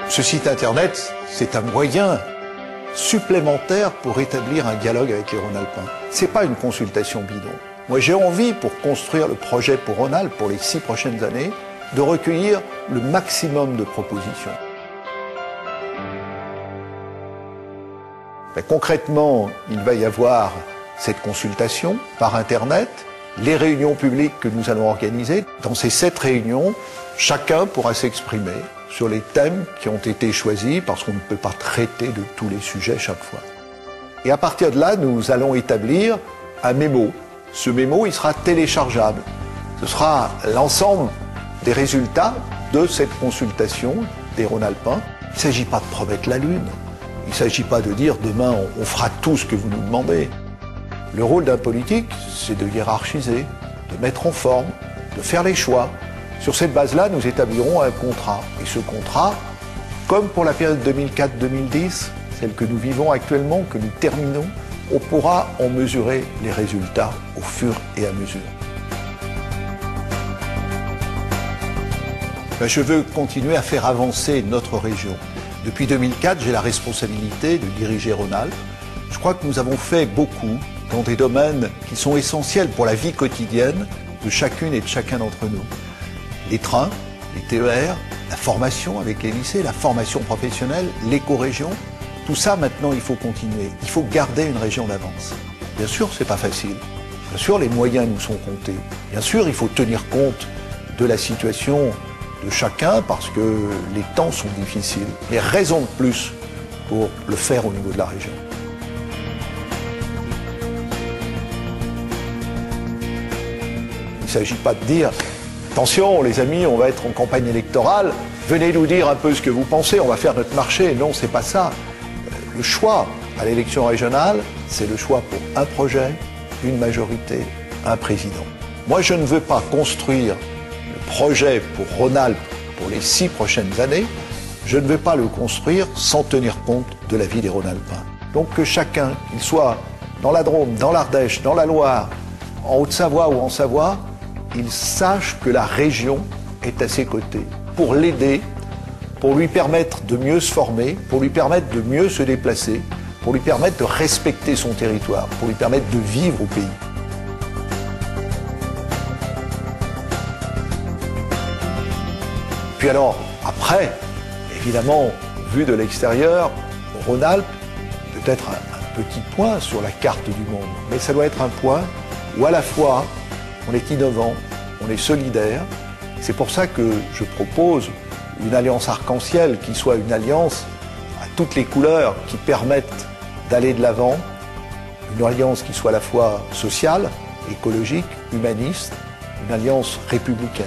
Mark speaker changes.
Speaker 1: Ce site internet, c'est un moyen supplémentaire pour établir un dialogue avec les Rhône-Alpins. C'est pas une consultation bidon. Moi, j'ai envie, pour construire le projet pour Rhône-Alpes pour les 6 prochaines années, de recueillir le maximum de propositions. Concrètement, il va y avoir cette consultation par Internet, les réunions publiques que nous allons organiser. Dans ces 7 réunions, chacun pourra s'exprimer sur les thèmes qui ont été choisis, parce qu'on ne peut pas traiter de tous les sujets chaque fois. Et à partir de là, nous allons établir un mémo. Ce mémo, il sera téléchargeable. Ce sera l'ensemble des résultats de cette consultation des Rhône-Alpins. Il ne s'agit pas de promettre la Lune. Il ne s'agit pas de dire demain on fera tout ce que vous nous demandez. Le rôle d'un politique, c'est de hiérarchiser, de mettre en forme, de faire les choix. Sur cette base-là, nous établirons un contrat. Et ce contrat, comme pour la période 2004-2010, celle que nous vivons actuellement, que nous terminons, on pourra en mesurer les résultats au fur et à mesure. Je veux continuer à faire avancer notre région. Depuis 2004, j'ai la responsabilité de diriger Rhône-Alpes. Je crois que nous avons fait beaucoup dans des domaines qui sont essentiels pour la vie quotidienne de chacune et de chacun d'entre nous. Les trains, les TER, la formation avec les lycées, la formation professionnelle, l'éco-région. Tout ça, maintenant, il faut continuer. Il faut garder une région d'avance. Bien sûr, c'est pas facile. Bien sûr, les moyens nous sont comptés. Bien sûr, il faut tenir compte de la situation de chacun parce que les temps sont difficiles. Mais raison de plus pour le faire au niveau de la région. Il ne s'agit pas de dire « Attention les amis, on va être en campagne électorale, venez nous dire un peu ce que vous pensez, on va faire notre marché ». Non, c'est pas ça. Le choix à l'élection régionale, c'est le choix pour un projet, une majorité, un président. Moi, je ne veux pas construire le projet pour Rhône-Alpes pour les 6 prochaines années, je ne veux pas le construire sans tenir compte de la vie des Rhône-Alpins. Donc que chacun, qu'il soit dans la Drôme, dans l'Ardèche, dans la Loire, en Haute-Savoie ou en Savoie, il sache que la région est à ses côtés pour l'aider, pour lui permettre de mieux se former, pour lui permettre de mieux se déplacer, pour lui permettre de respecter son territoire, pour lui permettre de vivre au pays. Puis alors, après, évidemment, vu de l'extérieur, Rhône-Alpes peut être un petit point sur la carte du monde, mais ça doit être un point où à la fois on est innovant, on est solidaire. C'est pour ça que je propose une alliance arc-en-ciel qui soit une alliance à toutes les couleurs qui permettent d'aller de l'avant, une alliance qui soit à la fois sociale, écologique, humaniste, une alliance républicaine.